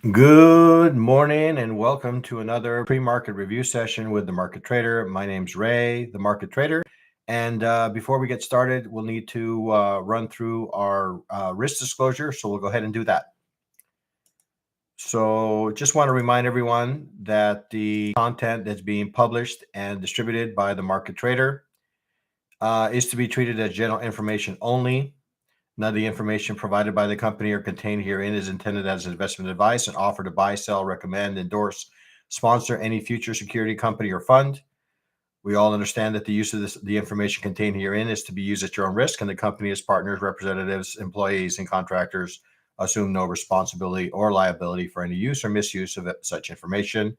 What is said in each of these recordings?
Good morning and welcome to another pre-market review session with the Market Trader. My name's Ray, the Market Trader. And before we get started, we'll need to run through our risk disclosure. So we'll go ahead and do that. So just want to remind everyone that the content that's being published and distributed by the Market Trader is to be treated as general information only. None of the information provided by the company or contained herein is intended as investment advice and offer to buy, sell, recommend, endorse, sponsor any future security, company, or fund. We all understand that the use of the information contained herein is to be used at your own risk, and the company, as partners, representatives, employees, and contractors assume no responsibility or liability for any use or misuse of such information.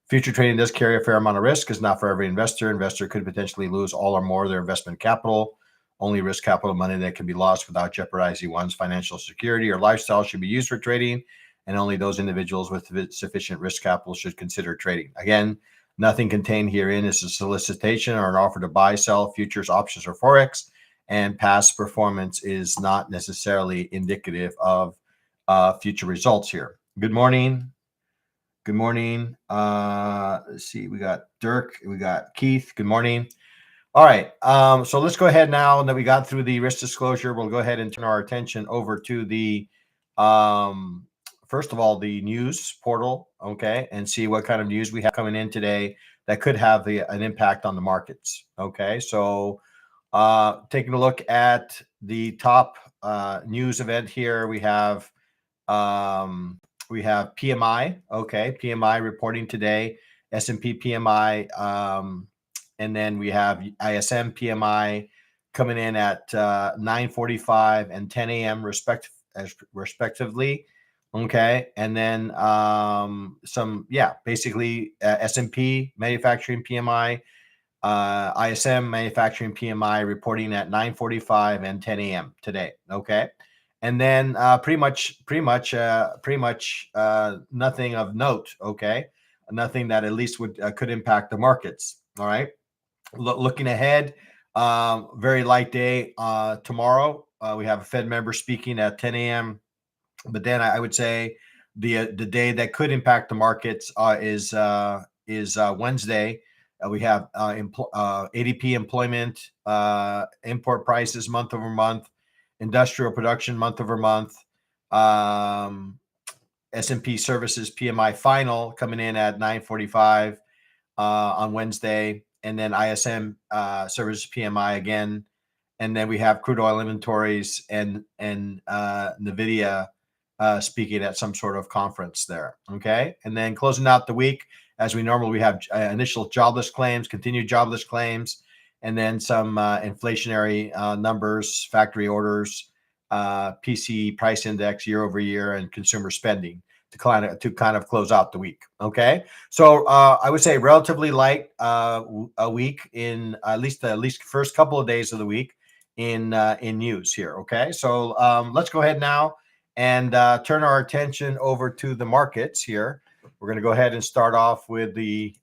Future trading does carry a fair amount of risk. It's not for every investor. Investor could potentially lose all or more of their investment capital. Only risk capital money that can be lost without jeopardizing one's financial security or lifestyle should be used for trading, and only those individuals with sufficient risk capital should consider trading. Again, nothing contained herein is a solicitation or an offer to buy, sell futures, options, or forex, and past performance is not necessarily indicative of future results here. Good morning. Good morning. Let's see. We got Dirk. We got Keith. Good morning. All right. So let's go ahead now that we got through the risk disclosure. We'll go ahead and turn our attention over to the, first of all, the news portal, okay, and see what kind of news we have coming in today that could have an impact on the markets. Okay. So taking a look at the top news event here, we have PMI. Okay, PMI reporting today. S&P PMI. And then we have ISM PMI coming in at 9:45 and 10 a.m. respectively. Okay, and then basically S&P manufacturing PMI, ISM manufacturing PMI reporting at 9:45 and 10 a.m. today. Okay, and then pretty much nothing of note. Okay, nothing that at least could impact the markets. All right. Looking ahead, very light day tomorrow. We have a Fed member speaking at 10 a.m. But then I would say the day that could impact the markets is Wednesday. We have ADP employment, import prices month over month, industrial production month over month, S&P services PMI final coming in at 9:45 on Wednesday. And then ISM services PMI again, and then we have crude oil inventories and Nvidia speaking at some sort of conference there. Okay, and then closing out the week as we normally, we have initial jobless claims, continued jobless claims, and then some inflationary numbers, factory orders, PC price index year over year, and consumer spending to kind of close out the week. Okay, so I would say relatively light a week in at least first couple of days of the week in news here. Okay, so let's go ahead now and turn our attention over to the markets here. We're going to go ahead and start off with the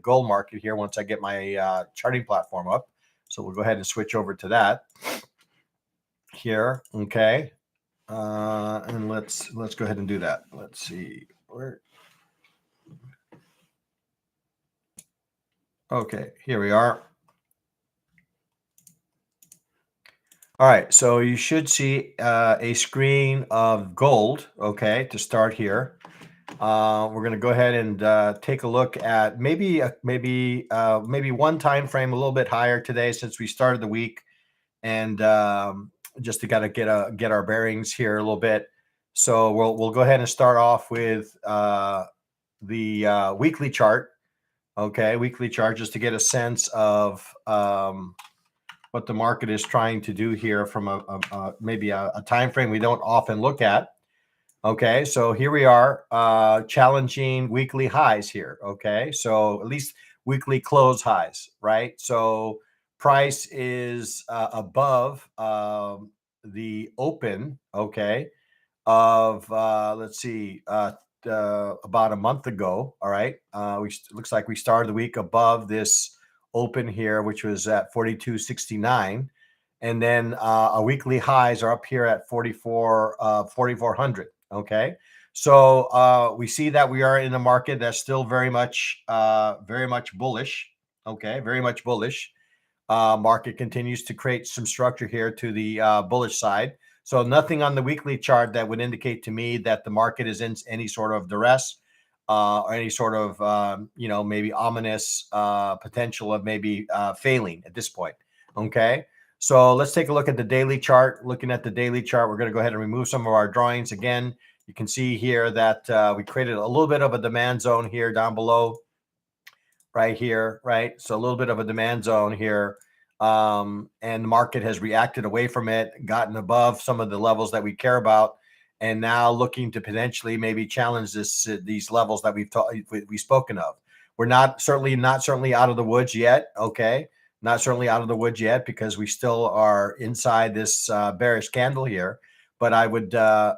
gold market here once I get my charting platform up. So we'll go ahead and switch over to that here. Okay. And let's go ahead and do that. Let's see where. Okay, here we are. All right, so you should see a screen of gold. Okay, to start here, we're going to go ahead and take a look at maybe one time frame a little bit higher today since we started the week, and just to kind of get our bearings here a little bit. So we'll go ahead and start off with the weekly chart. Okay, weekly chart, just to get a sense of what the market is trying to do here from maybe a time frame we don't often look at. Okay, so here we are, challenging weekly highs here. Okay, so at least weekly close highs, right? So price is above the open, okay, of let's see, about a month ago. All right, looks like we started the week above this open here, which was at 42.69, and then our weekly highs are up here at 44,400. Okay, So we see that we are in a market that's still very much bullish. Okay, very much bullish. Market continues to create some structure here to the bullish side. So nothing on the weekly chart that would indicate to me that the market is in any sort of duress or any sort of maybe ominous potential of maybe failing at this point. Okay. So let's take a look at the daily chart. Looking at the daily chart, we're going to go ahead and remove some of our drawings. Again, you can see here that we created a little bit of a demand zone here down below, right here, right? So a little bit of a demand zone here. And the market has reacted away from it, gotten above some of the levels that we care about, and now looking to potentially maybe challenge these levels that we've spoken of. We're not certainly out of the woods yet. Okay, not certainly out of the woods yet because we still are inside this bearish candle here. But I would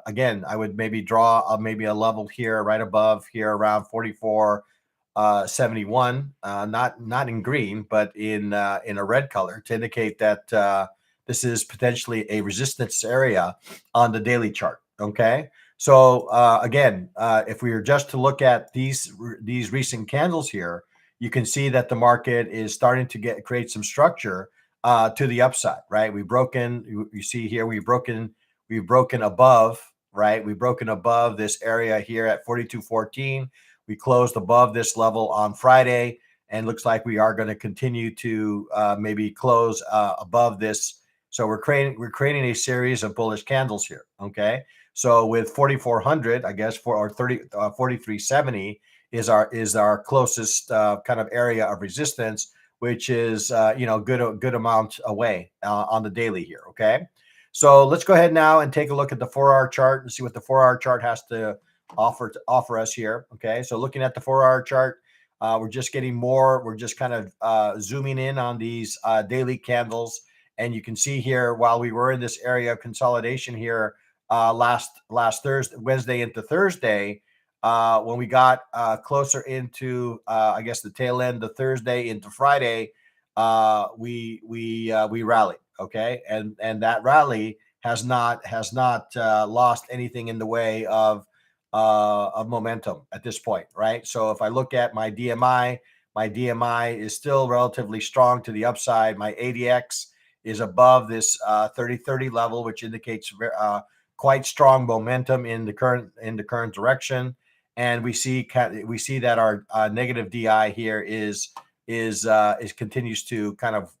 again, I would maybe draw maybe a level here right above here around 44.71, not in green, but in a red color to indicate that this is potentially a resistance area on the daily chart. Okay, so again, if we were just to look at these recent candles here, you can see that the market is starting to create some structure to the upside. Right, we've broken. You see here we've broken above. Right, we've broken above this area here at 42.14. We closed above this level on Friday, and looks like we are going to continue to maybe close above this. So we're creating a series of bullish candles here. Okay, so with 4,400, I guess, or 43.70 is our closest kind of area of resistance, which is good amount away on the daily here. Okay, so let's go ahead now and take a look at the 4-hour chart and see what the 4-hour chart has to offer us here. Okay, so looking at the 4-hour chart, we're just kind of zooming in on these daily candles, and you can see here while we were in this area of consolidation here last Thursday, Wednesday into Thursday, when we got closer into I guess the tail end of Thursday into Friday, we rallied. Okay, and that rally has not lost anything in the way of momentum at this point, right? So if I look at my DMI is still relatively strong to the upside. My ADX is above this 30-30 level, which indicates quite strong momentum in the current direction. And we see that our negative DI here is continues to kind of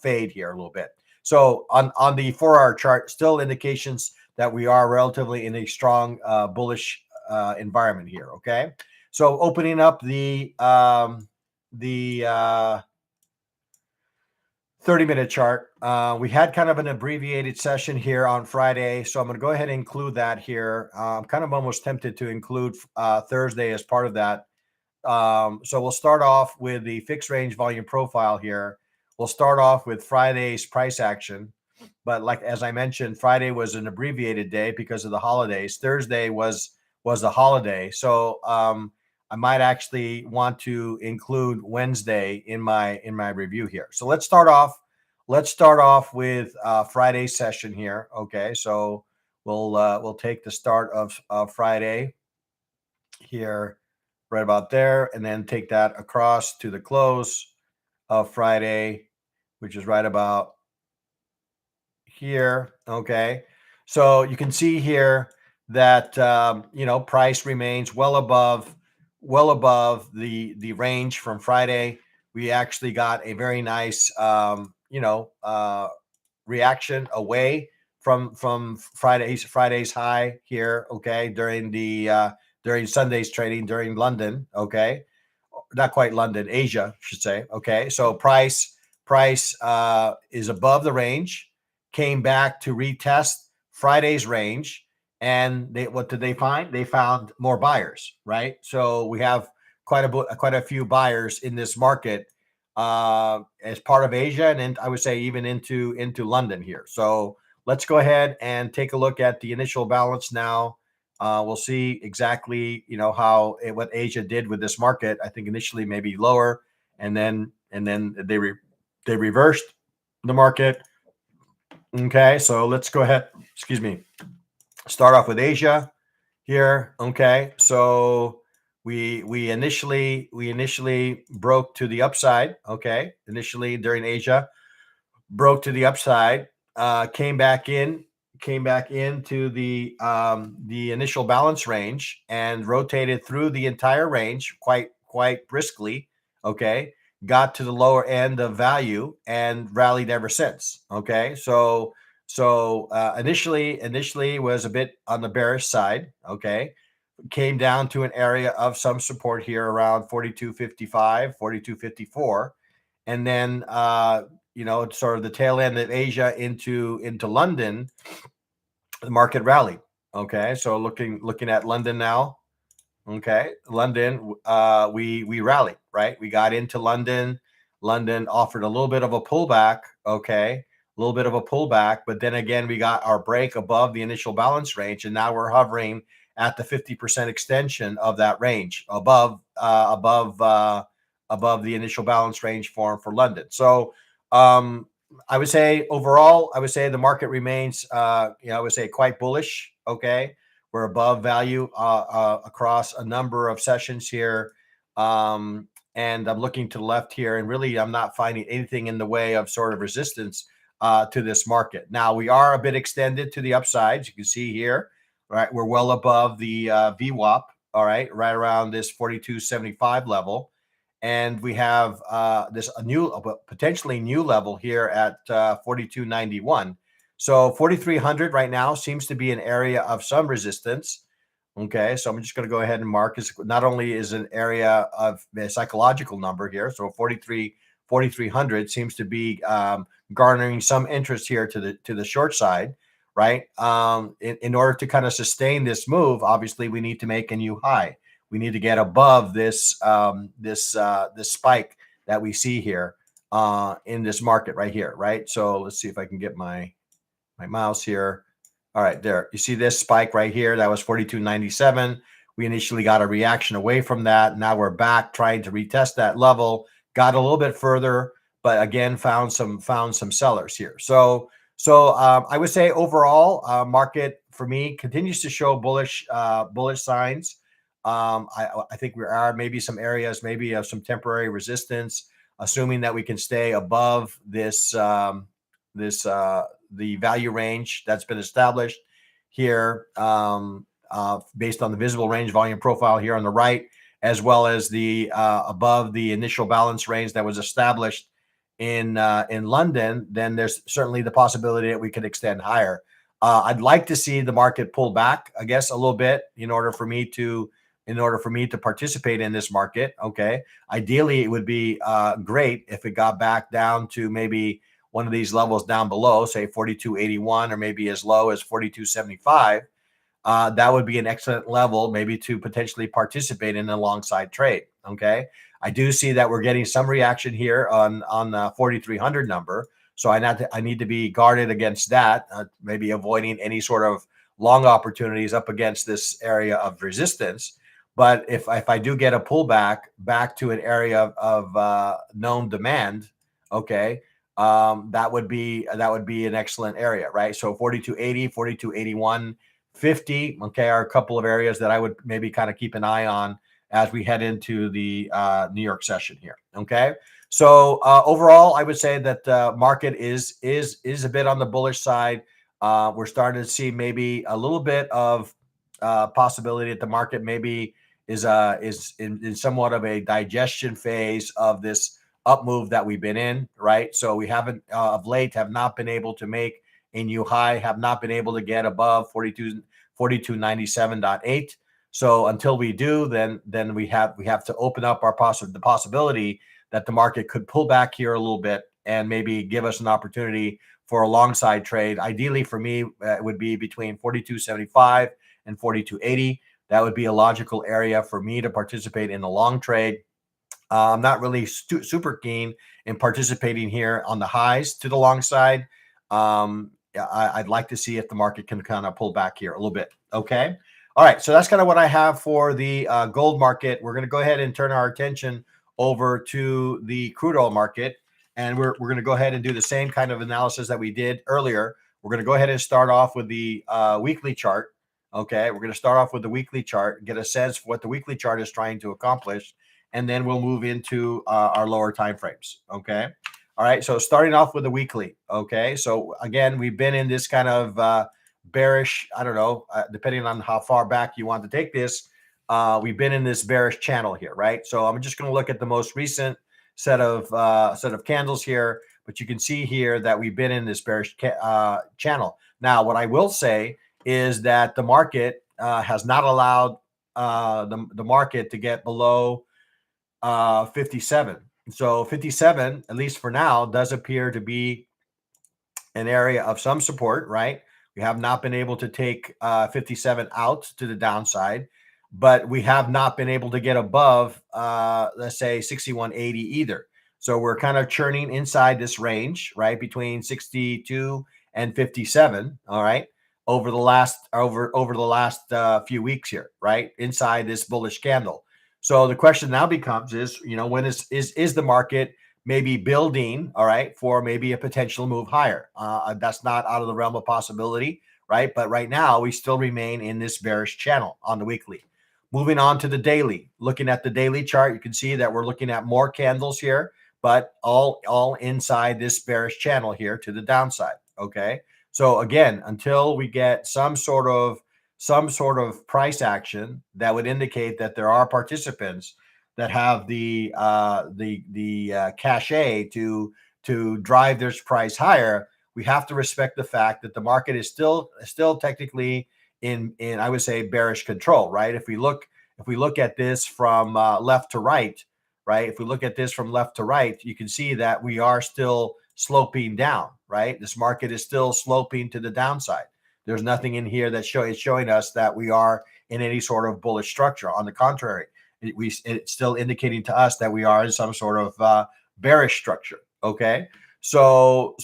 fade here a little bit. So on the 4-hour chart, still indications that we are relatively in a strong bullish environment here. Okay, so opening up the 30-minute chart, we had kind of an abbreviated session here on Friday, so I'm going to go ahead and include that here. I'm kind of almost tempted to include Thursday as part of that. So we'll start off with the fixed range volume profile here. We'll start off with Friday's price action. But like as I mentioned, Friday was an abbreviated day because of the holidays. Thursday was a holiday, so I might actually want to include Wednesday in my review here. So let's start off with Friday's session here. Okay, so we'll take the start of Friday here, right about there, and then take that across to the close of Friday, which is right about here. Okay, so you can see here that price remains well above the range from Friday. We actually got a very nice reaction away from Friday's high here. Okay, during Sunday's trading during London. Okay, not quite London, Asia, I should say. Okay, so price is above the range, came back to retest Friday's range, and what did they find? They found more buyers, right? So we have quite a few buyers in this market as part of Asia, and I would say even into London here. So let's go ahead and take a look at the initial balance now. We'll see exactly what Asia did with this market. I think initially maybe lower, and then they reversed the market. Okay, so let's go ahead. Excuse me. Start off with Asia. here. Okay, so we initially broke to the upside. Okay, initially during Asia, broke to the upside, came back into the initial balance range and rotated through the entire range quite briskly. Okay, got to the lower end of value and rallied ever since. Okay, so initially was a bit on the bearish side. Okay, came down to an area of some support here around 42.55, 42.54, and then sort of the tail end of Asia into London, the market rallied. Okay, so looking at London now. Okay, London, we rallied, right? We got into London. London offered a little bit of a pullback. Okay, a little bit of a pullback, but then again, we got our break above the initial balance range, and now we're hovering at the 50% extension of that range above the initial balance range for London. So I would say overall, I would say the market remains, I would say quite bullish. Okay, we're above value across a number of sessions here. And I'm looking to the left here, and really, I'm not finding anything in the way of sort of resistance to this market. Now, we are a bit extended to the upsides. You can see here, right? We're well above the VWAP, all right, right around this 42.75 level. And we have potentially new level here at 42.91. So 4,300 right now seems to be an area of some resistance. Okay, so I'm just going to go ahead and mark this. Not only is an area of a psychological number here, so 4,300 seems to be garnering some interest here to the short side, right? In order to kind of sustain this move, obviously we need to make a new high. We need to get above this this spike that we see here in this market right here, right? So let's see if I can get my mouse here. All right, there. You see this spike right here? That was 42.97. We initially got a reaction away from that. Now we're back trying to retest that level. Got a little bit further, but again found some sellers here. So I would say overall, market for me continues to show bullish signs. I think we are maybe some areas maybe of some temporary resistance, assuming that we can stay above this the value range that's been established here based on the visible range volume profile here on the right, as well as the above the initial balance range that was established in London. Then there's certainly the possibility that we could extend higher. I'd like to see the market pull back, I guess, a little bit in order for me to participate in this market. Okay, ideally it would be great if it got back down to maybe one of these levels down below, say 42.81 or maybe as low as 42.75. That would be an excellent level maybe to potentially participate in an alongside trade. Okay, I do see that we're getting some reaction here on the 4,300 number, so I need to be guarded against that, maybe avoiding any sort of long opportunities up against this area of resistance. But if I do get a pullback back to an area of known demand, okay, that would be an excellent area, right? So 42.80, 42.81, 50, okay, are a couple of areas that I would maybe kind of keep an eye on as we head into the New York session here. Okay, so overall, I would say that market is a bit on the bullish side. We're starting to see maybe a little bit of possibility that the market maybe is in somewhat of a digestion phase of this up move that we've been in, right? So we haven't of late have not been able to make a new high, have not been able to get above 42.97.8. So until we do, then we have to open up the possibility that the market could pull back here a little bit and maybe give us an opportunity for a long side trade. Ideally for me, it would be between 42.75 and 42.80. That would be a logical area for me to participate in the long trade. I'm not really super keen in participating here on the highs to the long side. I'd like to see if the market can kind of pull back here a little bit. Okay. All right. So that's kind of what I have for the gold market. We're going to go ahead and turn our attention over to the crude oil market. And we're going to go ahead and do the same kind of analysis that we did earlier. We're going to go ahead and start off with the weekly chart. Okay, we're going to start off with the weekly chart, get a sense for what the weekly chart is trying to accomplish, and then we'll move into our lower time frames. Okay. All right. So starting off with the weekly. Okay. So again, we've been in this kind of bearish, I don't know, depending on how far back you want to take this. We've been in this bearish channel here, right? So I'm just going to look at the most recent set of candles here, but you can see here that we've been in this bearish channel. Now, what I will say is that the market has not allowed the market to get below 57. So 57, at least for now, does appear to be an area of some support, right? We have not been able to take 57 out to the downside, but we have not been able to get above, let's say, 61.80 either. So we're kind of churning inside this range, right, between 62 and 57. All right, over the last few weeks here, right, inside this bullish candle. So the question now becomes is, when is the market maybe building, all right, for maybe a potential move higher? That's not out of the realm of possibility, right? But right now, we still remain in this bearish channel on the weekly. Moving on to the daily. Looking at the daily chart, you can see that we're looking at more candles here, but all inside this bearish channel here to the downside. Okay. So again, until we get some sort of price action that would indicate that there are participants that have the cachet to drive this price higher, we have to respect the fact that the market is still technically in I would say bearish control, right? If we look at this from left to right, right? If we look at this from left to right, you can see that we are still sloping down, right? This market is still sloping to the downside. There's nothing in here that is showing us that we are in any sort of bullish structure. On the contrary, it's still indicating to us that we are in some sort of bearish structure. Okay. So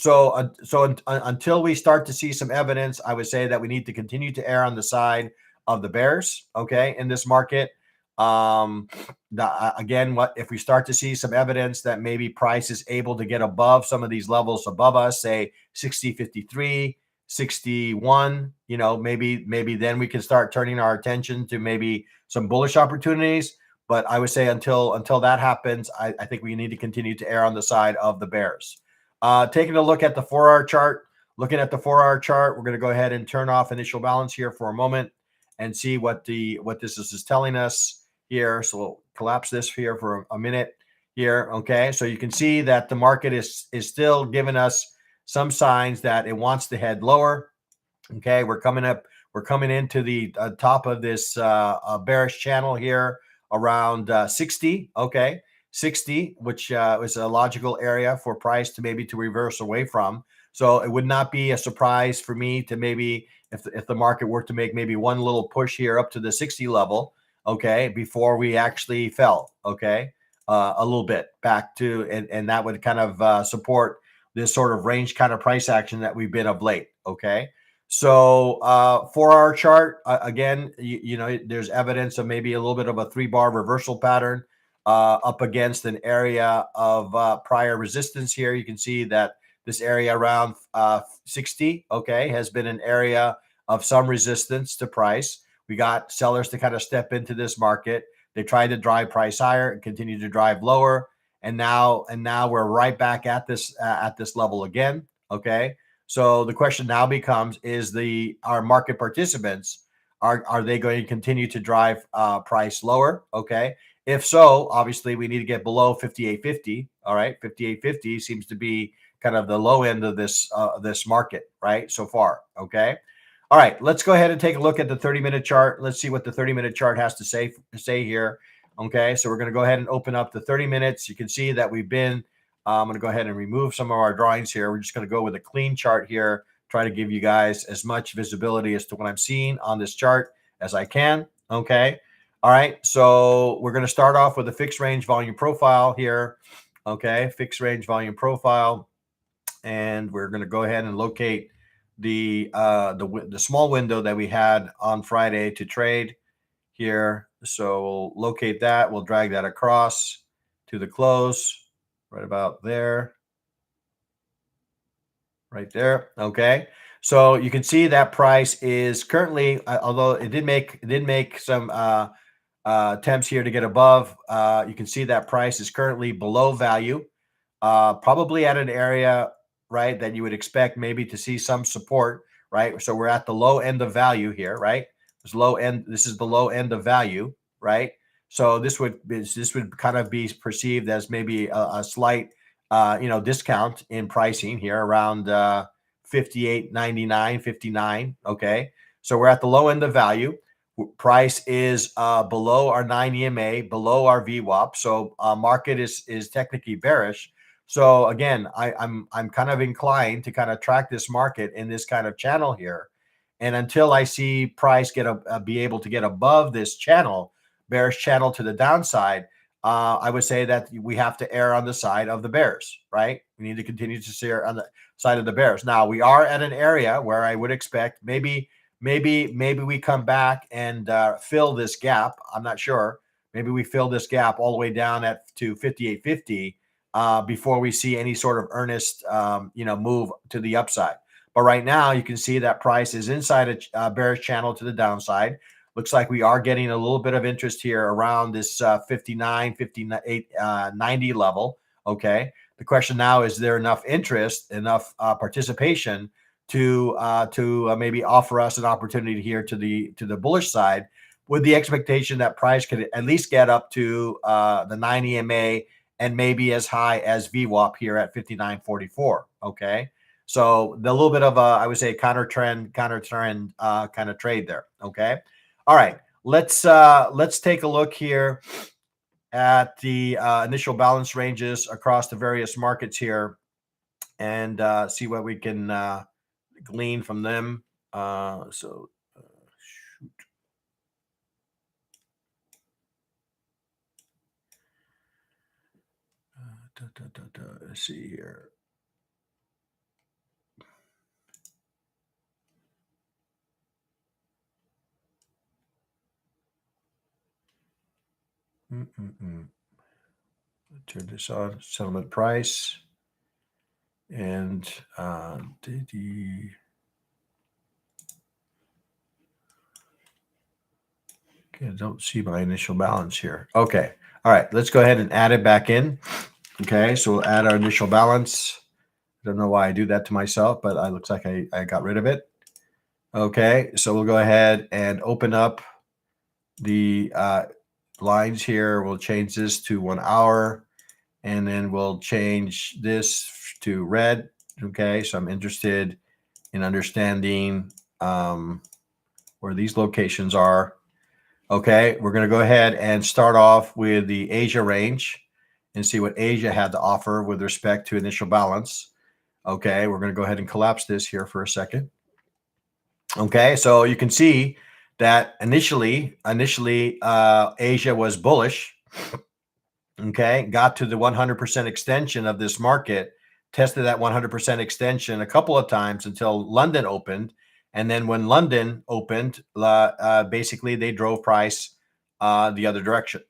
until we start to see some evidence, I would say that we need to continue to err on the side of the bears. Okay. In this market. Again, what if we start to see some evidence that maybe price is able to get above some of these levels above us, say 60.53, 61, maybe then we can start turning our attention to maybe some bullish opportunities. But I would say until that happens, I think we need to continue to err on the side of the bears. Taking a look at the 4-hour chart, looking at the 4-hour chart, we're going to go ahead and turn off initial balance here for a moment and see what this is telling us here. So we'll collapse this here for a minute here. Okay, so you can see that the market is still giving us some signs that it wants to head lower. Okay, we're coming into the top of this bearish channel here around 60. Okay, 60, which is a logical area for price to maybe to reverse away from. So it would not be a surprise for me to maybe, if the market were to make maybe one little push here up to the 60 level, okay, before we actually fell, okay, a little bit back to, and that would kind of support this sort of range kind of price action that we've been of late. Okay. So for our chart, again, there's evidence of maybe a little bit of a 3-bar reversal pattern up against an area of prior resistance here. You can see that this area around 60, okay, has been an area of some resistance to price. We got sellers to kind of step into this market. They tried to drive price higher and continue to drive lower. And now we're right back at this level again. Okay. So the question now becomes: our market participants, are they going to continue to drive price lower? Okay. If so, obviously we need to get below 58.50. All right, 58.50 seems to be kind of the low end of this market, right? So far. Okay. All right, let's go ahead and take a look at the 30-minute chart. Let's see what the 30-minute chart has to say here. Okay, so we're going to go ahead and open up the 30 minutes. You can see that we've been, I'm going to go ahead and remove some of our drawings here. We're just going to go with a clean chart here, try to give you guys as much visibility as to what I'm seeing on this chart as I can. Okay, all right, so we're going to start off with a fixed range volume profile here. Okay, fixed range volume profile. And we're going to go ahead and locate the small window that we had on Friday to trade here. So we'll locate that. We'll drag that across to the close right about there. Right there. Okay. So you can see that price is currently, although it did make some attempts here to get above. You can see that price is currently below value, probably at an area, right, that you would expect maybe to see some support, right? So we're at the low end of value here, right? This low end. This is the low end of value, right? So this would kind of be perceived as maybe a slight, discount in pricing here around 58.99, 59. Okay, so we're at the low end of value. Price is below our 9 EMA, below our VWAP. So market is technically bearish. So again, I'm kind of inclined to kind of track this market in this kind of channel here, and until I see price be able to get above this channel, bearish channel to the downside, I would say that we have to err on the side of the bears. Right? We need to continue to steer on the side of the bears. Now we are at an area where I would expect maybe we come back and fill this gap. I'm not sure. Maybe we fill this gap all the way down to 58.50 before we see any sort of earnest, move to the upside. But right now, you can see that price is inside a bearish channel to the downside. Looks like we are getting a little bit of interest here around this 59, 58, 90 level. Okay. The question now is there enough interest, enough participation to maybe offer us an opportunity here to the bullish side, with the expectation that price could at least get up to the 9 EMA and maybe as high as VWAP here at 59.44. Okay, so the little bit of a, I would say, counter trend kind of trade there. Okay, all right. Let's take a look here at the initial balance ranges across the various markets here and see what we can glean from them. Shoot. Let's see here. Turn this on. Settlement price. And okay, I don't see my initial balance here. Okay. All right. Let's go ahead and add it back in. Okay. So we'll add our initial balance. I don't know why I do that to myself, but it looks like I got rid of it. Okay. So we'll go ahead and open up the lines here. We'll change this to 1 hour, and then we'll change this to red. Okay. So I'm interested in understanding where these locations are. Okay, we're going to go ahead and start off with the Asia range and see what Asia had to offer with respect to initial balance. Okay, we're going to go ahead and collapse this here for a second. Okay, so you can see that initially Asia was bullish. Okay, got to the 100% extension of this market, tested that 100% extension a couple of times until London opened. And then when London opened, basically they drove price the other direction.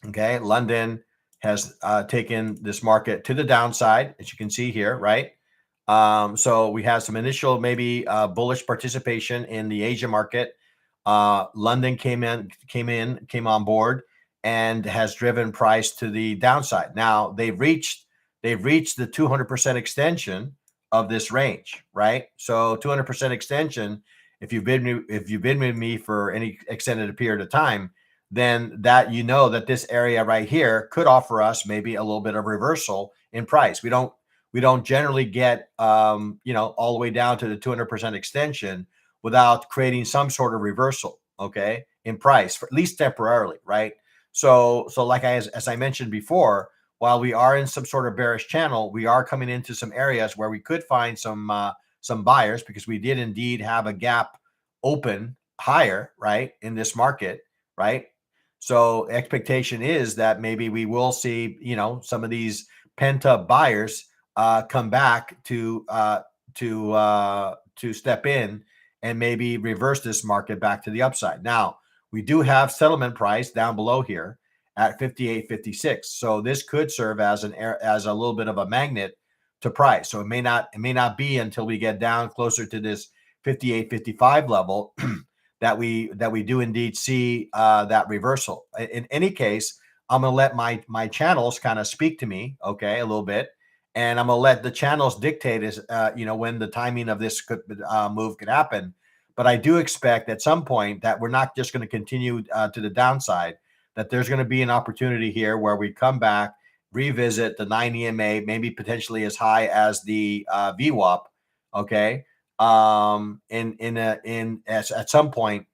Okay, London has taken this market to the downside, as you can see here, right? So we have some initial maybe bullish participation in the Asia market. London came on board and has driven price to the downside. Now they've reached the 200% extension of this range, right? So 200% extension. If you've been with me for any extended period of time, then that that this area right here could offer us maybe a little bit of reversal in price. We don't generally get all the way down to the 200% extension without creating some sort of reversal, okay, in price, for at least temporarily, right? So like as I mentioned before, while we are in some sort of bearish channel, we are coming into some areas where we could find some buyers, because we did indeed have a gap open higher, right, in this market, right? So expectation is that maybe we will see, some of these pent up buyers come back to step in and maybe reverse this market back to the upside. Now, we do have settlement price down below here at 58.56. So this could serve as a little bit of a magnet to price. So it may not be until we get down closer to this 58.55 level that we do indeed see that reversal. In any case, I'm going to let my channels kind of speak to me, okay, a little bit, and I'm going to let the channels dictate as when the timing of this move could happen. But I do expect at some point that we're not just going to continue to the downside, that there's going to be an opportunity here where we come back, revisit the 9 EMA, maybe potentially as high as the VWAP, okay, at some point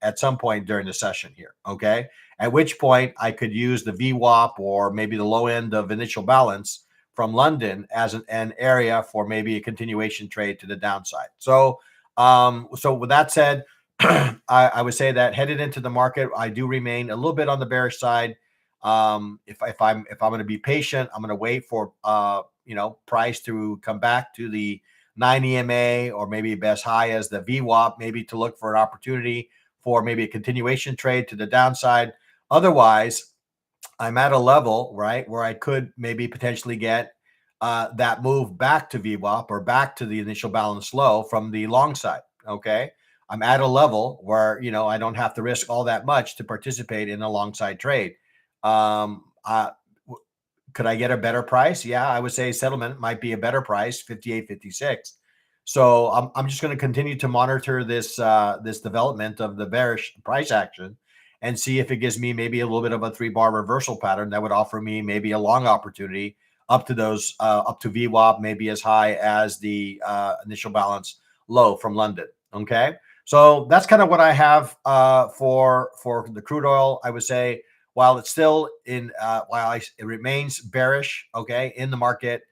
during the session here, okay, at which point I could use the VWAP or maybe the low end of initial balance from London as an area for maybe a continuation trade to the downside. So with that said, I would say that headed into the market, I do remain a little bit on the bearish side. If I'm going to be patient, I'm going to wait for price to come back to the 9 EMA or maybe as high as the VWAP, maybe to look for an opportunity for maybe a continuation trade to the downside. Otherwise, I'm at a level, right, where I could maybe potentially get that move back to VWAP or back to the initial balance low from the long side. Okay. I'm at a level where, I don't have to risk all that much to participate in a long side trade. Could I get a better price? Yeah, I would say settlement might be a better price, 58.56. So I'm just going to continue to monitor this development of the bearish price action and see if it gives me maybe a little bit of a 3-bar reversal pattern that would offer me maybe a long opportunity up to those up to VWAP, maybe as high as the initial balance low from London. Okay, so that's kind of what I have for the crude oil. I would say while it's still it remains bearish, okay, in the market.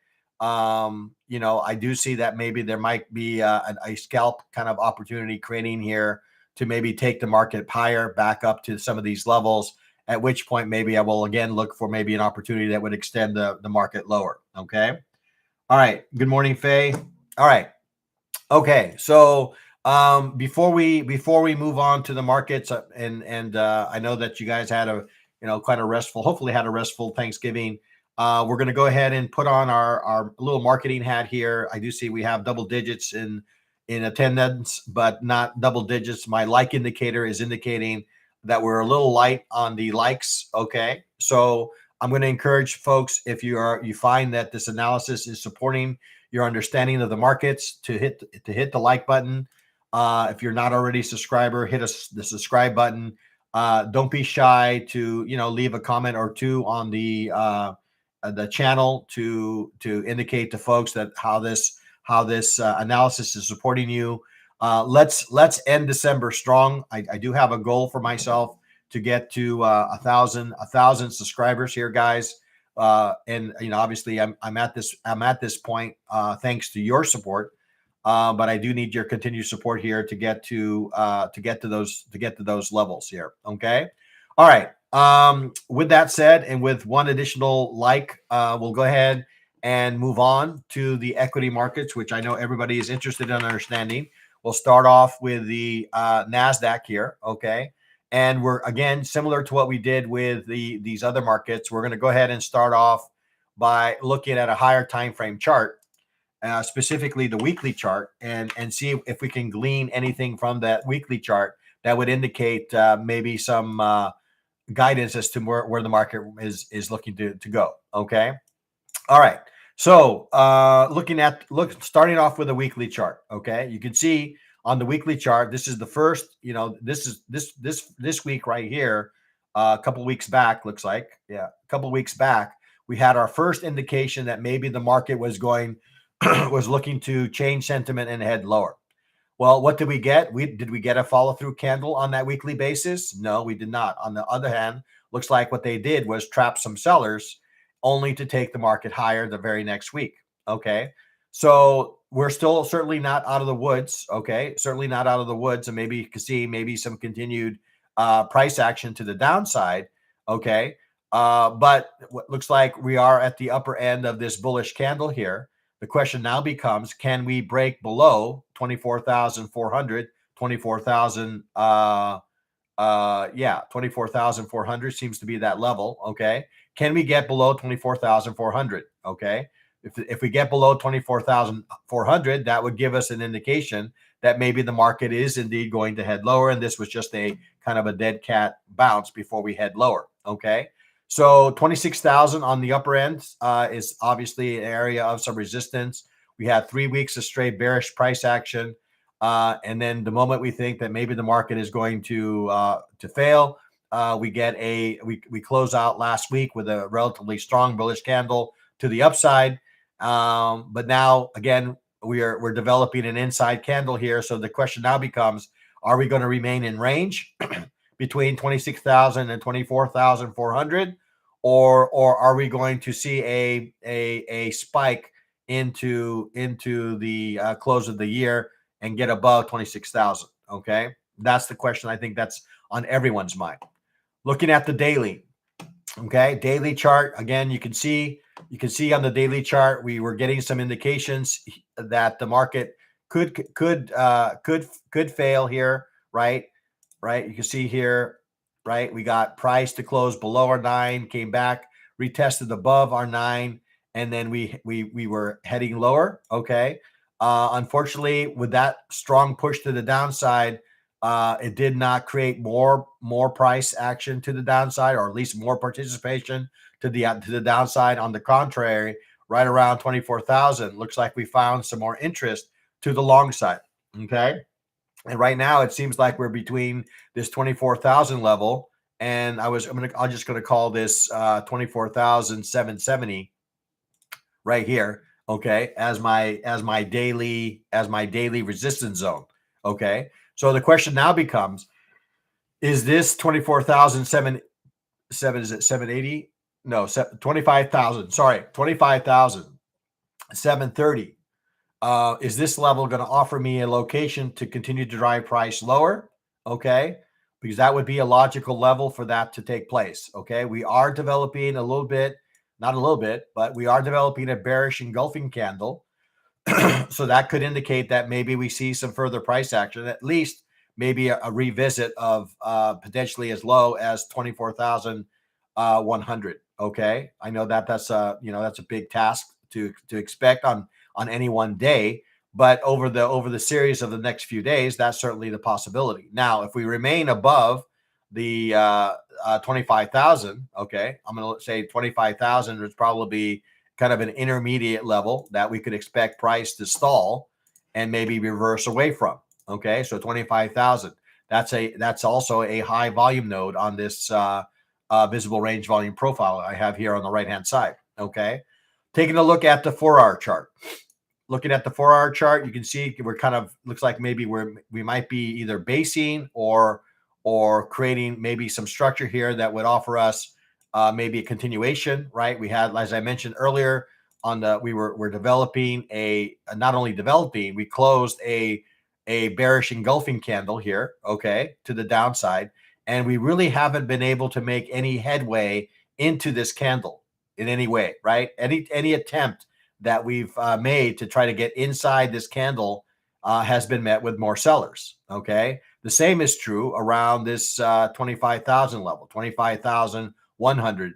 I do see that maybe there might be a scalp kind of opportunity creating here to maybe take the market higher back up to some of these levels, at which point maybe I will again look for maybe an opportunity that would extend the market lower. Okay. All right. Good morning, Faye. All right. Okay. So before we move on to the markets, and I know that you guys had hopefully had a restful Thanksgiving. We're going to go ahead and put on our little marketing hat here. I do see we have double digits in attendance, but not double digits. My like indicator is indicating that we're a little light on the likes. Okay. So I'm going to encourage folks, if you find that this analysis is supporting your understanding of the markets, to hit the like button. If you're not already a subscriber, hit the subscribe button. Don't be shy to leave a comment or two on the channel to indicate to folks that how this analysis is supporting you. Let's end December strong. I do have a goal for myself to get to 1,000 subscribers here, guys. And obviously I'm at this point thanks to your support. But I do need your continued support here to get to those levels here. Okay. All right. With that said, and with one additional we'll go ahead and move on to the equity markets, which I know everybody is interested in understanding. We'll start off with the NASDAQ here. Okay. And we're, again, similar to what we did with these other markets. We're going to go ahead and start off by looking at a higher time frame chart. Specifically the weekly chart, and see if we can glean anything from that weekly chart that would indicate maybe some guidance as to where the market is looking to go. Okay. All right. So starting off with a weekly chart. Okay. You can see on the weekly chart, this is the first, this week right here, a couple weeks back, looks like. Yeah. A couple weeks back, we had our first indication that maybe the market was looking to change sentiment and head lower. Well, what did we get? Did we get a follow-through candle on that weekly basis? No, we did not. On the other hand, looks like what they did was trap some sellers only to take the market higher the very next week. Okay. So we're still certainly not out of the woods. Okay. Certainly not out of the woods. And maybe you can see maybe some continued price action to the downside. Okay. But what looks like we are at the upper end of this bullish candle here. The question now becomes, can we break below 24,400, 24,000? 24,400 seems to be that level. Okay. Can we get below 24,400? Okay. If we get below 24,400, that would give us an indication that maybe the market is indeed going to head lower, and this was just a kind of a dead cat bounce before we head lower. Okay, so 26,000 on the upper end is obviously an area of some resistance. We had 3 weeks of straight bearish price action, and then the moment we think that maybe the market is going to fail, we close out last week with a relatively strong bullish candle to the upside. But now again, we're developing an inside candle here. So the question now becomes, are we going to remain in range between 26,000 and 24,400, or are we going to see a spike into the close of the year and get above 26,000? Okay, that's the question. I think that's on everyone's mind. Looking at the daily, okay, daily chart again, you can see on the daily chart we were getting some indications that the market could fail here, right? You can see here, right? We got price to close below our 9, came back, retested above our 9, and then we were heading lower. Okay, unfortunately, with that strong push to the downside, it did not create more price action to the downside, or at least more participation to the downside. On the contrary, right around 24,000, looks like we found some more interest to the long side. Okay, and right now it seems like we're between this 24,000 level, and I'm just gonna call this 24,770 right here. Okay, as my daily resistance zone. Okay, so the question now becomes, is this 24,780? Is it 780? No, 25,000. Sorry, 25,730. Is this level going to offer me a location to continue to drive price lower? Okay, because that would be a logical level for that to take place. Okay, we are developing a little bit, not a little bit, but we are developing a bearish engulfing candle. So that could indicate that maybe we see some further price action, at least maybe a revisit of potentially as low as 24,100. Okay, I know that that's a big task to expect on any one day, but over the series of the next few days, that's certainly the possibility. Now, if we remain above the 25,000, okay, I'm going to say 25,000 is probably kind of an intermediate level that we could expect price to stall and maybe reverse away from. Okay, so 25,000. That's also a high volume node on this visible range volume profile I have here on the right hand side. Okay, taking a look at the 4-hour chart. Looking at the 4-hour chart, you can see we're kind of, looks like maybe we might be either basing or creating maybe some structure here that would offer us maybe a continuation, right? We had, as I mentioned earlier, we're developing not only developing, we closed a bearish engulfing candle here, okay, to the downside, and we really haven't been able to make any headway into this candle in any way, right? Any attempt that we've made to try to get inside this candle has been met with more sellers. Okay, the same is true around this 25,000 level, 25,100,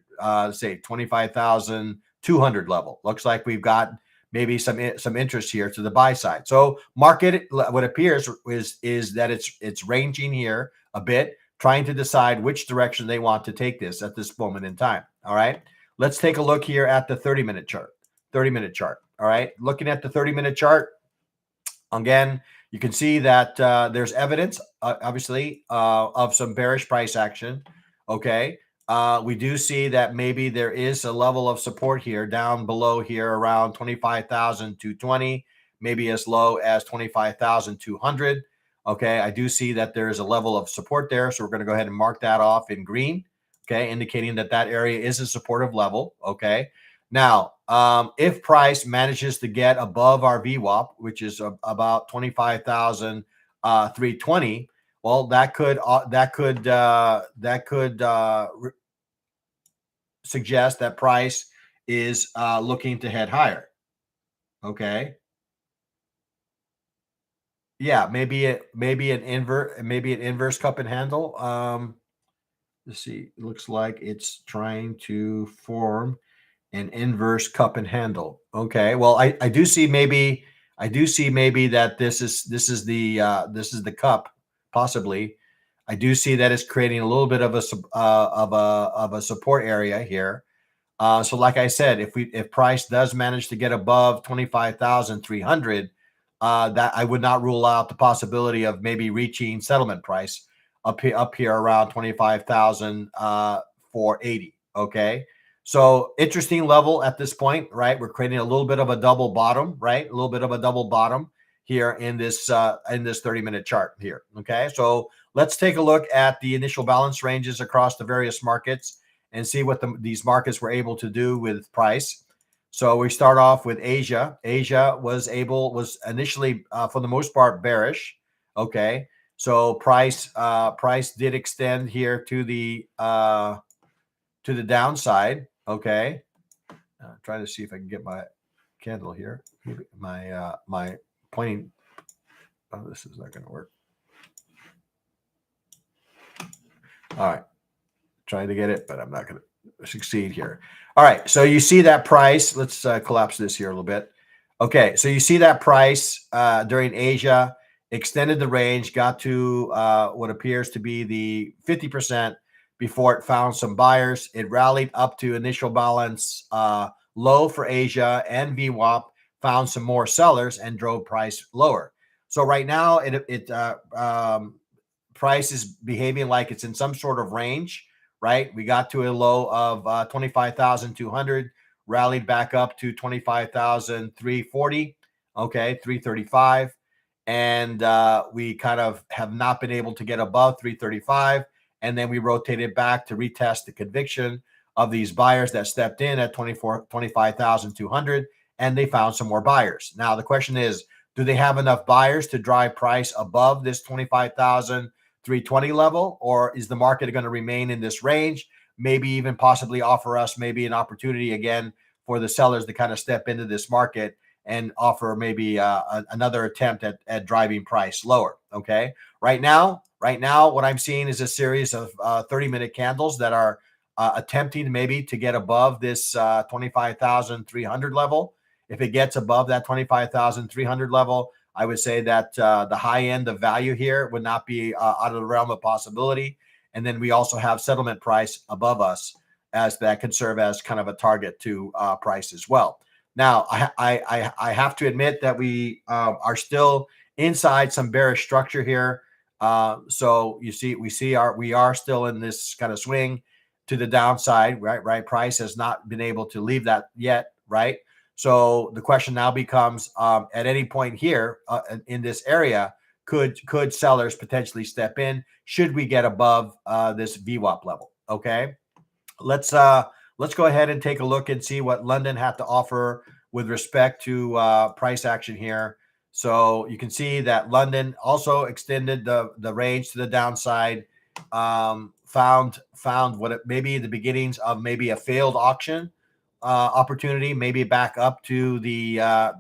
say 25,200 level. Looks like we've got maybe some interest here to the buy side. So market, what appears is that it's ranging here a bit, trying to decide which direction they want to take this at this moment in time. All right, let's take a look here at the 30-minute chart. 30-minute chart. All right, looking at the 30-minute chart, again, you can see that there's evidence, obviously, of some bearish price action. Okay, we do see that maybe there is a level of support here down below here around 25,220, maybe as low as 25,200. Okay, I do see that there is a level of support there, so we're going to go ahead and mark that off in green. Okay, indicating that area is a supportive level. Okay. Now, if price manages to get above our VWAP, which is about 25,320, well, that could suggest that price is looking to head higher. Okay. Yeah, maybe an inverse cup and handle. Let's see. It looks like it's trying to form An inverse cup and handle. Okay. Well, I do see maybe that this is the cup, possibly. I do see that it's creating a little bit of a support area here. So like I said, if price does manage to get above 25,300, that I would not rule out the possibility of maybe reaching settlement price up here around 25,000 for 80. Okay. So interesting level at this point, right? We're creating a little bit of a double bottom, right? A little bit of a double bottom here in this 30-minute chart here. Okay. So let's take a look at the initial balance ranges across the various markets and see what these markets were able to do with price. So we start off with Asia. Asia was initially, for the most part, bearish. Okay. So price did extend here to the downside. Okay. Trying to see if I can get my candle here. My pointing. Oh, this is not going to work. All right. Trying to get it, but I'm not going to succeed here. All right. So you see that price. Let's collapse this here a little bit. Okay. So you see that price during Asia extended the range, got to what appears to be the 50% before it found some buyers. It rallied up to initial balance low for Asia and VWAP, found some more sellers and drove price lower. So right now price is behaving like it's in some sort of range, right? We got to a low of 25,200, rallied back up to 25,340, okay, 335. And we kind of have not been able to get above 335. And then we rotated back to retest the conviction of these buyers that stepped in at 25,200, and they found some more buyers. Now, the question is, do they have enough buyers to drive price above this 25,320 level, or is the market going to remain in this range? Maybe even possibly offer us maybe an opportunity again for the sellers to kind of step into this market and offer maybe another attempt at driving price lower. Okay. Right now, what I'm seeing is a series of 30-minute candles that are attempting maybe to get above this 25,300 level. If it gets above that 25,300 level, I would say that the high end of value here would not be out of the realm of possibility. And then we also have settlement price above us, as that can serve as kind of a target to price as well. Now, I have to admit that we are still inside some bearish structure here. So we are still in this kind of swing to the downside, right? Price has not been able to leave that yet, right? So the question now becomes, at any point here in this area, could sellers potentially step in? Should we get above this VWAP level? Okay, let's go ahead and take a look and see what London had to offer with respect to price action here. So you can see that London also extended the range to the downside. Found what it may be the beginnings of maybe a failed auction opportunity, maybe back up to the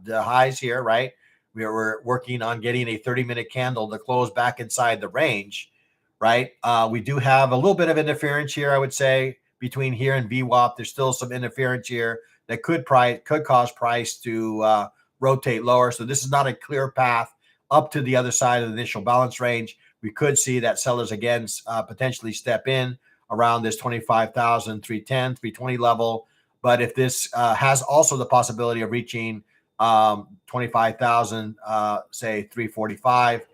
highs here, right? We're working on getting a 30-minute candle to close back inside the range, right? We do have a little bit of interference here, I would say, between here and VWAP. There's still some interference here that could cause price to rotate lower. So this is not a clear path up to the other side of the initial balance range. We could see that sellers again potentially step in around this 25,310, 320 level. But if this has also the possibility of reaching 25,000, say 345,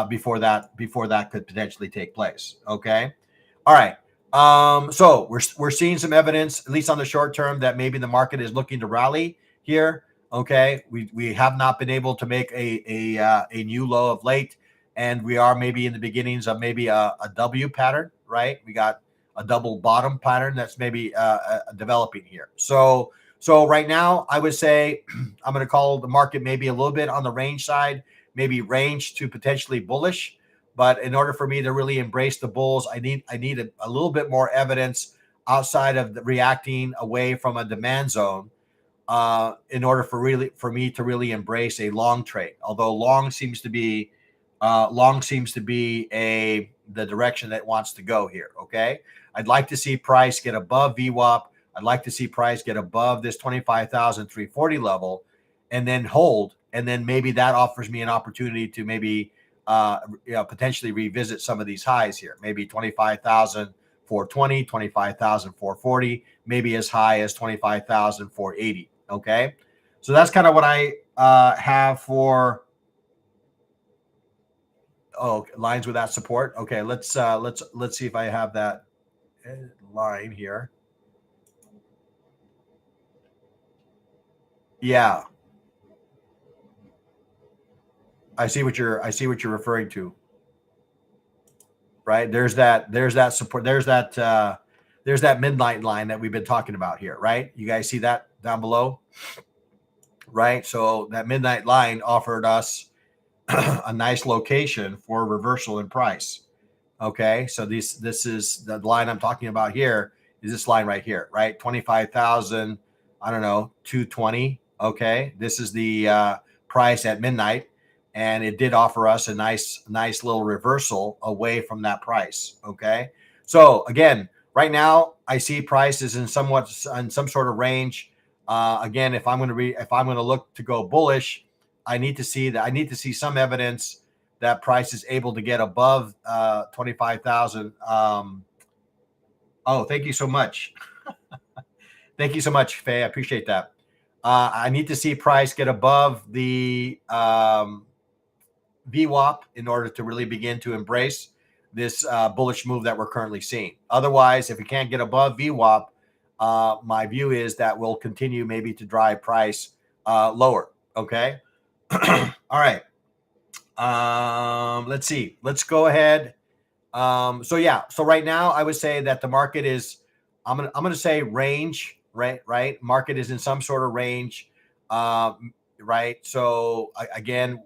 before that could potentially take place. Okay. All right. So we're seeing some evidence, at least on the short term, that maybe the market is looking to rally here. Okay. We have not been able to make a new low of late, and we are maybe in the beginnings of maybe a W pattern, right? We got a double bottom pattern that's maybe developing here. So right now, I would say I'm going to call the market maybe a little bit on the range side, maybe range to potentially bullish. But in order for me to really embrace the bulls, I need a little bit more evidence outside of reacting away from a demand zone in order for me to really embrace a long trade. Although long seems to be the direction that it wants to go here. Okay, I'd like to see price get above VWAP, I'd like to see price get above this 25,340 level and then hold. And then maybe that offers me an opportunity to maybe potentially revisit some of these highs here, maybe 25,420, 25,440, maybe as high as 25,480. Okay. So that's kind of what I have for lines with that support. Okay, let's see if I have that line here. Yeah, I see what you're referring to. Right, there's that support, there's that midnight line that we've been talking about here, right? You guys see that down below, right? So that midnight line offered us a nice location for reversal in price. Okay, so this is the line I'm talking about here, is this line right here, right? 25,000, I don't know, 220. Okay, this is the price at midnight, and it did offer us a nice little reversal away from that price. Okay, so again, right now I see price is in some sort of range. Again, if I'm going to look to go bullish, I need to see some evidence that price is able to get above 25,000. Oh, thank you so much. Thank you so much, Faye. I appreciate that. I need to see price get above the VWAP in order to really begin to embrace this bullish move that we're currently seeing. Otherwise, if we can't get above VWAP, my view is that we'll continue maybe to drive price lower. Okay. All right. Let's see. Let's go ahead. So yeah. So right now, I would say that the market is. I'm gonna say range. Right. Market is in some sort of range. Right. So again,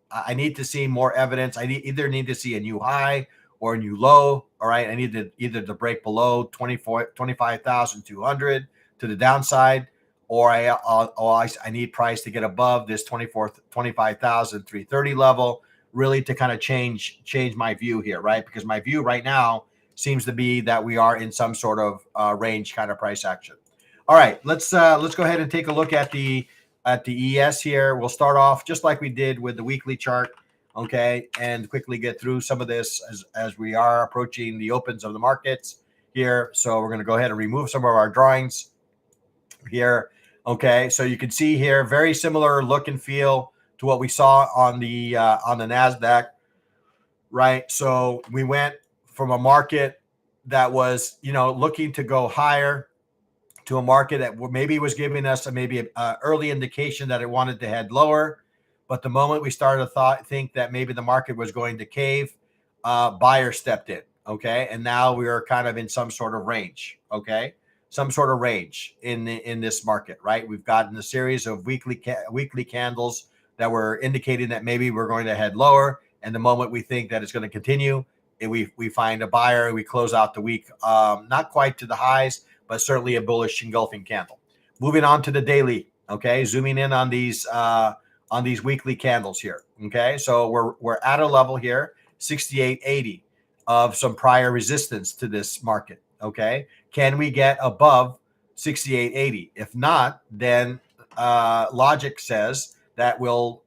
I need to see more evidence. I either need to see a new high or a new low. All right. I need to either to break below 25,200 to the downside, or I need price to get above this 25,330 level, really to kind of change my view here, right? Because my view right now seems to be that we are in some sort of range kind of price action. All right, let's go ahead and take a look at the ES here. We'll start off just like we did with the weekly chart, okay, and quickly get through some of this as we are approaching the opens of the markets here. So we're going to go ahead and remove some of our drawings here. Okay, so you can see here, very similar look and feel to what we saw on the NASDAQ, right? So we went from a market that was, looking to go higher to a market that maybe was giving us maybe an early indication that it wanted to head lower. But the moment we started to think that maybe the market was going to cave, buyers stepped in, okay? And now we are kind of in some sort of range, okay? Some sort of range in this market, right? We've gotten a series of weekly candles that were indicating that maybe we're going to head lower. And the moment we think that it's going to continue, we find a buyer, we close out the week, not quite to the highs, but certainly a bullish engulfing candle. Moving on to the daily, okay? Zooming in on these weekly candles here, okay? So we're at a level here, 68.80 of some prior resistance to this market, okay? Can we get above 68.80? If not, then logic says that we'll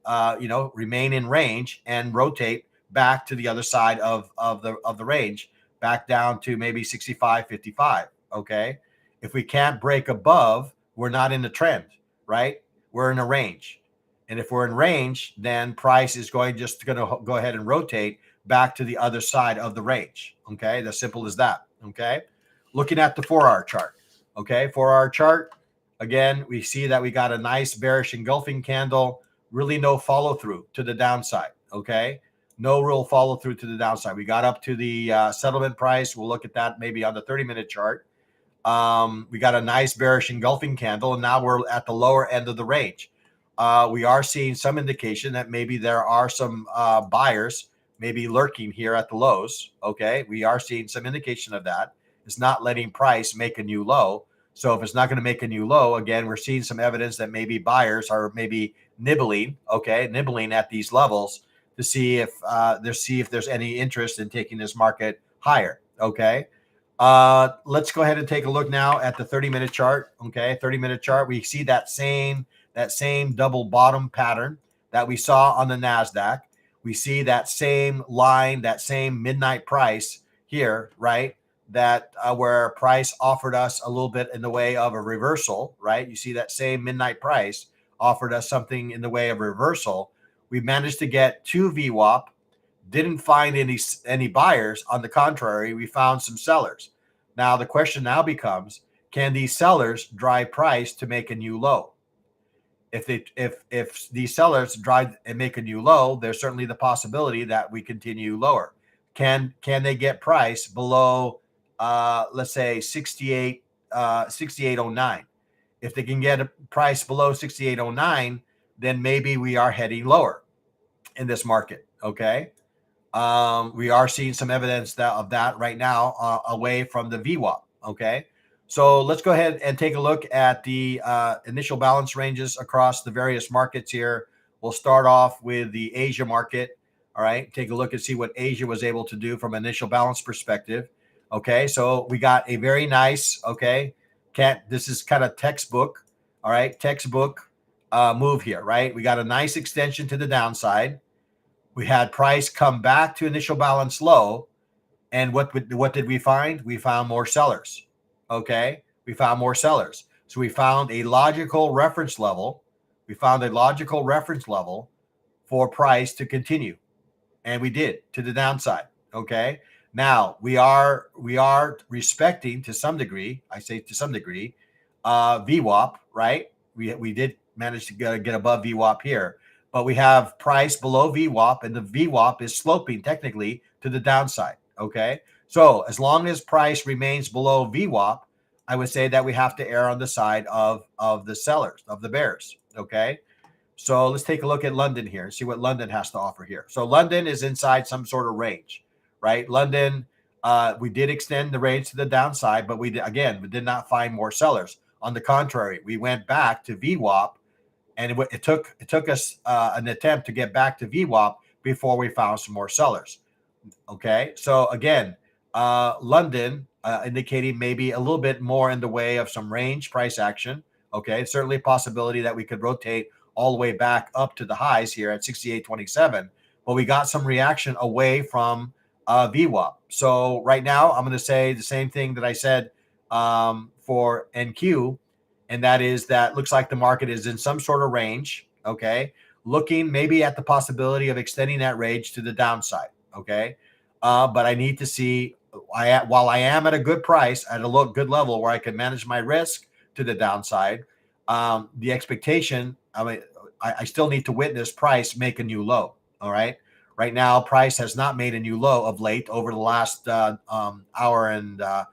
remain in range and rotate back to the other side of the range, back down to maybe 65.55, okay? If we can't break above, we're not in the trend, right? We're in a range. And if we're in range, then price is going to go ahead and rotate back to the other side of the range. Okay. As simple as that. Okay. Looking at the 4-hour chart. Okay. 4-hour chart. Again, we see that we got a nice bearish engulfing candle, really no follow through to the downside. Okay. No real follow through to the downside. We got up to the settlement price. We'll look at that maybe on the 30-minute chart. We got a nice bearish engulfing candle, and now we're at the lower end of the range. We are seeing some indication that maybe there are some buyers maybe lurking here at the lows. Okay, we are seeing some indication of that. It's not letting price make a new low. So if it's not going to make a new low, again, we're seeing some evidence that maybe buyers are maybe nibbling at these levels to see if there's any interest in taking this market higher. Okay. Let's go ahead and take a look now at the 30-minute chart. Okay, 30-minute chart. We see that same double bottom pattern that we saw on the NASDAQ. We see that same line, that same midnight price here, right? That where price offered us a little bit in the way of a reversal, right? You see that same midnight price offered us something in the way of reversal. We managed to get 2 VWAP, didn't find any buyers. On the contrary, we found some sellers. Now the question now becomes, can these sellers drive price to make a new low? If these sellers drive and make a new low, there's certainly the possibility that we continue lower. Can they get price below let's say 6809? If they can get a price below 6809, then maybe we are heading lower in this market. Okay. We are seeing some evidence of that right now away from the VWAP. Okay. So let's go ahead and take a look at the initial balance ranges across the various markets here. We'll start off with the Asia market. All right. Take a look and see what Asia was able to do from an initial balance perspective. Okay. So we got a very nice, this is kind of textbook. All right. Textbook move here, right? We got a nice extension to the downside. We had price come back to initial balance low. And what did we find? We found more sellers. Okay. We found more sellers. So we found a logical reference level. We found a logical reference level for price to continue. And we did, to the downside. Okay. Now we are respecting to some degree, I say to some degree, VWAP, right? We did manage to get above VWAP here, but we have price below VWAP, and the VWAP is sloping technically to the downside. Okay. So as long as price remains below VWAP, I would say that we have to err on the side of the sellers, of the bears. Okay. So let's take a look at London here and see what London has to offer here. So London is inside some sort of range, right? London, we did extend the range to the downside, but we did not find more sellers. On the contrary, we went back to VWAP, and it took us an attempt to get back to VWAP before we found some more sellers. Okay, so again, London indicating maybe a little bit more in the way of some range price action. Okay, it's certainly a possibility that we could rotate all the way back up to the highs here at 68.27, but we got some reaction away from VWAP. So right now, I'm going to say the same thing that I said for NQ, and that is that looks like the market is in some sort of range. Okay, looking maybe at the possibility of extending that range to the downside. Okay, but I need to see, while I am at a good price, at a good level where I can manage my risk to the downside, the expectation, I still need to witness price make a new low. All right. Right now, price has not made a new low of late over the last hour and a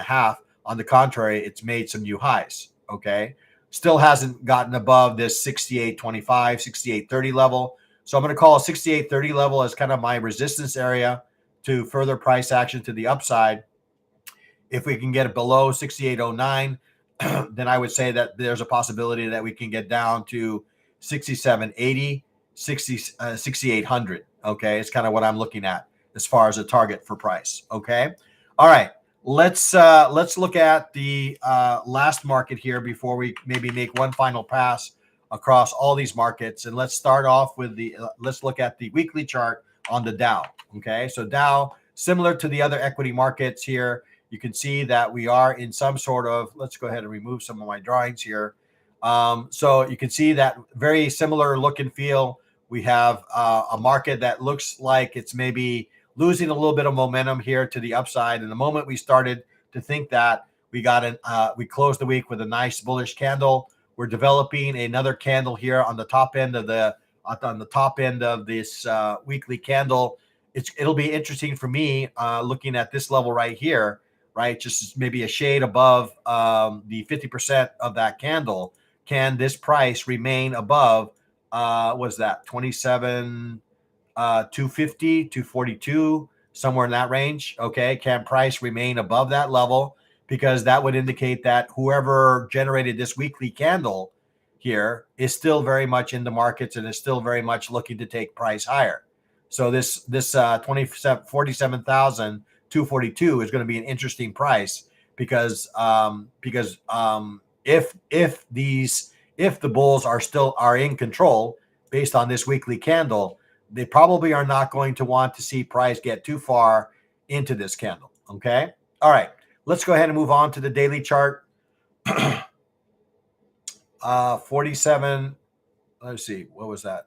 half. On the contrary, it's made some new highs. Okay. Still hasn't gotten above this 68.25, 68.30 level. So I'm going to call 68.30 level as kind of my resistance area to further price action to the upside. If we can get it below 68.09, then I would say that there's a possibility that we can get down to 67.80, 6800. Okay, it's kind of what I'm looking at as far as a target for price. Okay, all right. Let's look at the last market here before we maybe make one final pass across all these markets. And let's start off with let's look at the weekly chart on the Dow. Okay, so Dow, similar to the other equity markets here, you can see that we are in some sort of, let's go ahead and remove some of my drawings here. So you can see that very similar look and feel. We have a market that looks like it's maybe losing a little bit of momentum here to the upside. And the moment we started to think that, we closed the week with a nice bullish candle. We're developing another candle here on the top end of this weekly candle. It'll be interesting for me looking at this level right here, right? Just maybe a shade above the 50% of that candle. Can this price remain above, what's that, 27, 250, 242, somewhere in that range? Okay, can price remain above that level? Because that would indicate that whoever generated this weekly candle here is still very much in the markets and is still very much looking to take price higher. So this 47,200 242 is going to be an interesting price because if the bulls are in control based on this weekly candle, they probably are not going to want to see price get too far into this candle. Okay. All right. Let's go ahead and move on to the daily chart. 47. Let's see. What was that?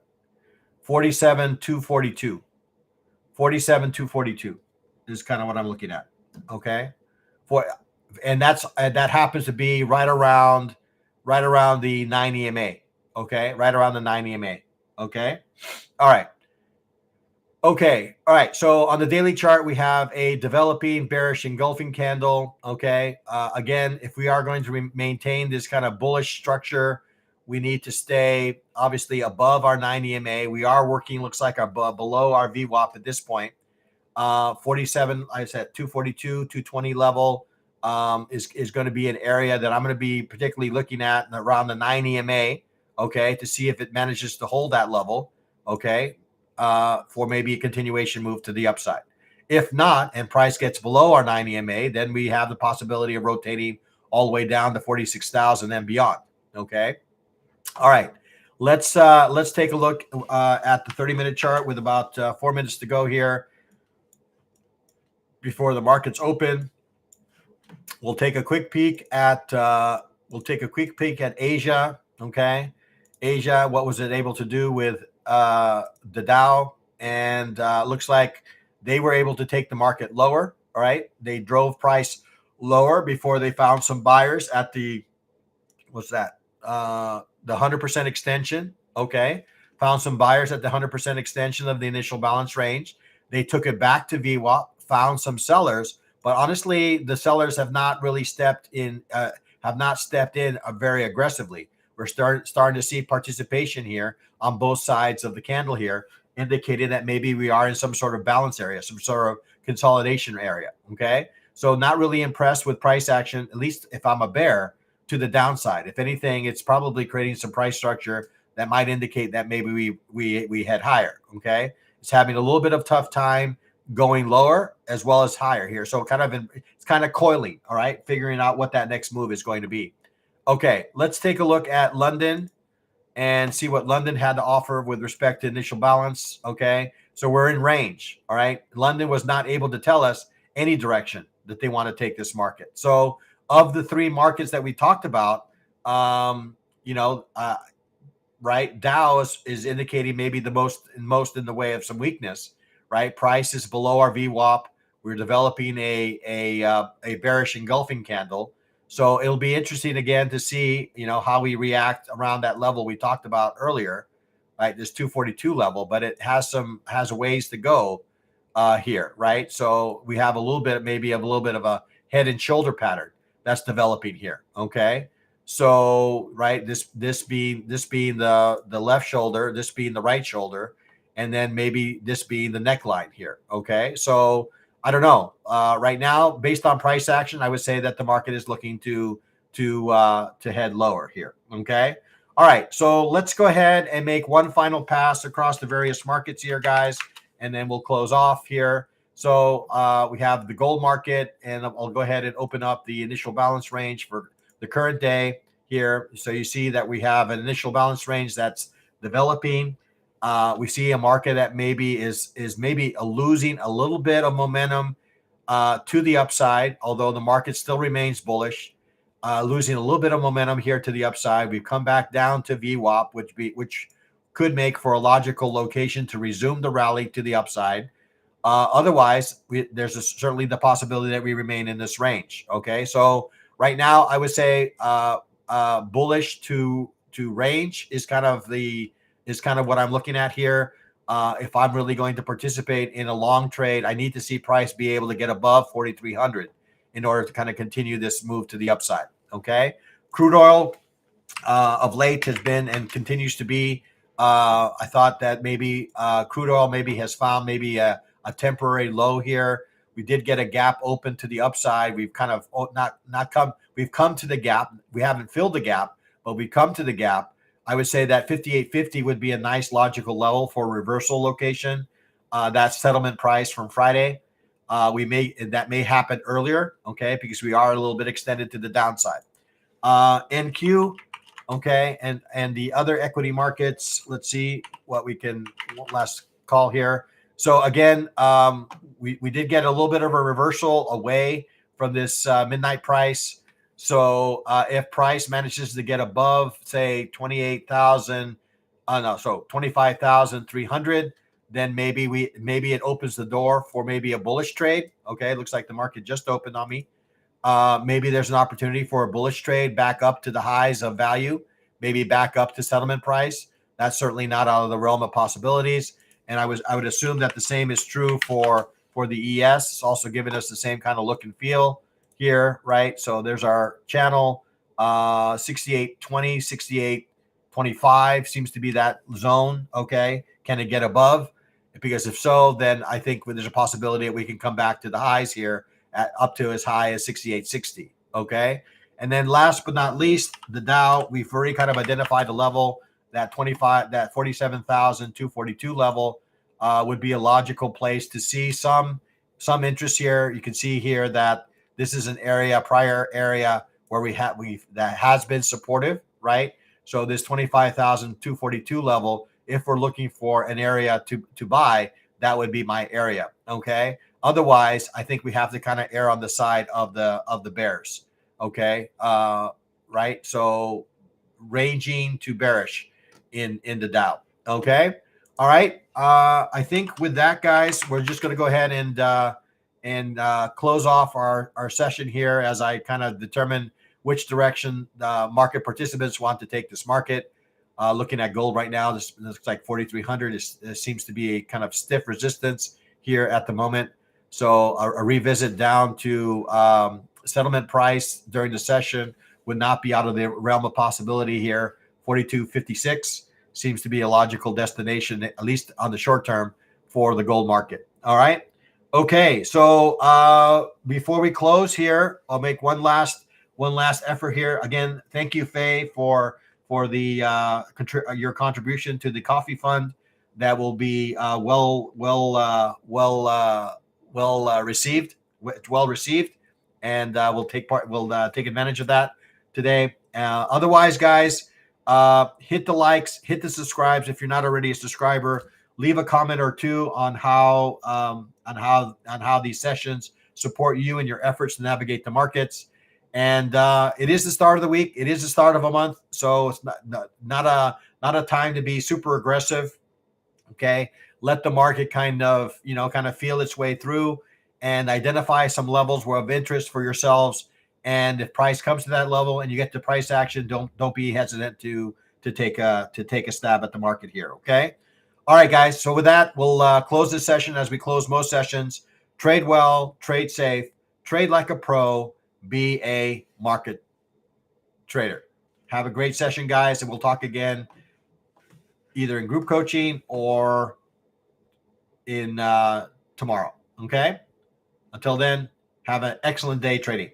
47,242. 47,242 is kind of what I'm looking at. Okay. And that happens to be right around the 9 EMA. Okay. Right around the 9 EMA. Okay. All right. Okay. All right. So on the daily chart, we have a developing bearish engulfing candle. Okay. Again, if we are going to maintain this kind of bullish structure, we need to stay obviously above our 9 EMA. We are working, looks like, below our VWAP at this point. 47, I said 242, 220 level is going to be an area that I'm going to be particularly looking at around the 9 EMA. Okay. To see if it manages to hold that level. Okay. For maybe a continuation move to the upside. If not, and price gets below our 9 EMA, then we have the possibility of rotating all the way down to 46,000 and beyond. Okay. All right. Let's take a look at the 30-minute chart with about 4 minutes to go here before the markets open. We'll take a quick peek at Asia. Okay. Asia, what was it able to do with the Dow? And looks like they were able to take the market lower. All right. They drove price lower before they found some buyers at the, what's that? The 100% extension. Okay. Found some buyers at the 100% extension of the initial balance range. They took it back to VWAP, found some sellers, but honestly, the sellers have not really stepped in very aggressively. We're starting to see participation here on both sides of the candle here, indicating that maybe we are in some sort of balance area, some sort of consolidation area. Okay. So not really impressed with price action, at least if I'm a bear, to the downside. If anything, it's probably creating some price structure that might indicate that maybe we head higher. Okay. It's having a little bit of tough time going lower as well as higher here. So it's kind of coiling. All right. Figuring out what that next move is going to be. Okay. Let's take a look at London and see what London had to offer with respect to initial balance. Okay. So we're in range. All right. London was not able to tell us any direction that they want to take this market. So of the three markets that we talked about, right, Dow is indicating maybe the most in the way of some weakness, right? Price is below our VWAP. We're developing a bearish engulfing candle. So it'll be interesting again to see, how we react around that level we talked about earlier, right? This 242 level, but it has a ways to go here, right? So we have a little bit of a head and shoulder pattern that's developing here. Okay. So, right, this being the left shoulder, this being the right shoulder, and then maybe this being the neckline here. Okay. So I don't know. Right now, based on price action, I would say that the market is looking to head lower here. Okay. All right. So let's go ahead and make one final pass across the various markets here, guys, and then we'll close off here. So we have the gold market, and I'll go ahead and open up the initial balance range for the current day here. So you see that we have an initial balance range that's developing. We see a market that maybe is maybe losing a little bit of momentum to the upside, although the market still remains bullish, losing a little bit of momentum here to the upside. We've come back down to VWAP, which could make for a logical location to resume the rally to the upside. Otherwise, there's certainly the possibility that we remain in this range. Okay, so right now I would say bullish to range is kind of what I'm looking at here. If I'm really going to participate in a long trade, I need to see price be able to get above 4,300 in order to kind of continue this move to the upside. Okay, crude oil of late has been and continues to be. I thought that maybe crude oil maybe has found maybe a temporary low here. We did get a gap open to the upside. We've kind of we've come to the gap. We haven't filled the gap, but we've come to the gap. I would say that 58.50 would be a nice logical level for reversal location. That's settlement price from Friday. that may happen earlier, okay, because we are a little bit extended to the downside. NQ, okay, and the other equity markets. Let's see what we can. One last call here. So again, we did get a little bit of a reversal away from this midnight price. So if price manages to get above, say 28,000, so 25,300, then maybe it opens the door for maybe a bullish trade. Okay, looks like the market just opened on me. Maybe there's an opportunity for a bullish trade back up to the highs of value, maybe back up to settlement price. That's certainly not out of the realm of possibilities. And I would assume that the same is true for the ES. It's also giving us the same kind of look and feel here, right? So there's our channel, 68.20, 68.25 seems to be that zone. Okay, can it get above? Because if so, then I think there's a possibility that we can come back to the highs here at up to as high as 68.60. Okay. And then last but not least, the Dow, we've already kind of identified a level that 47,242 level would be a logical place to see some interest here. You can see here that this is an area, prior area where that has been supportive, right? So this 25,242 level, if we're looking for an area to buy, that would be my area. Okay. Otherwise, I think we have to kind of err on the side of the bears. Okay. Right. So ranging to bearish in the Dow. Okay. All right. I think with that, guys, we're just going to go ahead and close off our session here as I kind of determine which direction the market participants want to take this market. Looking at gold right now, this looks like 4,300. It seems to be a kind of stiff resistance here at the moment. So a revisit down to settlement price during the session would not be out of the realm of possibility here. 42.56 seems to be a logical destination, at least on the short term, for the gold market. All right. Okay. So before we close here, I'll make one last effort here. Again, thank you, Faye, for the your contribution to the coffee fund. That will be well received. It's well received, and we'll take advantage of that today. Otherwise, guys, hit the likes, hit the subscribes if you're not already a subscriber. Leave a comment or two on how these sessions support you in your efforts to navigate the markets. And it is the start of the week. It is the start of a month, so it's not a time to be super aggressive. Okay, let the market kind of feel its way through and identify some levels of interest for yourselves. And if price comes to that level and you get to price action, don't be hesitant to take a stab at the market here. Okay. All right, guys. So with that, we'll close this session as we close most sessions. Trade well, trade safe, trade like a pro, be a market trader. Have a great session, guys, and we'll talk again either in group coaching or in tomorrow. Okay. Until then, have an excellent day trading.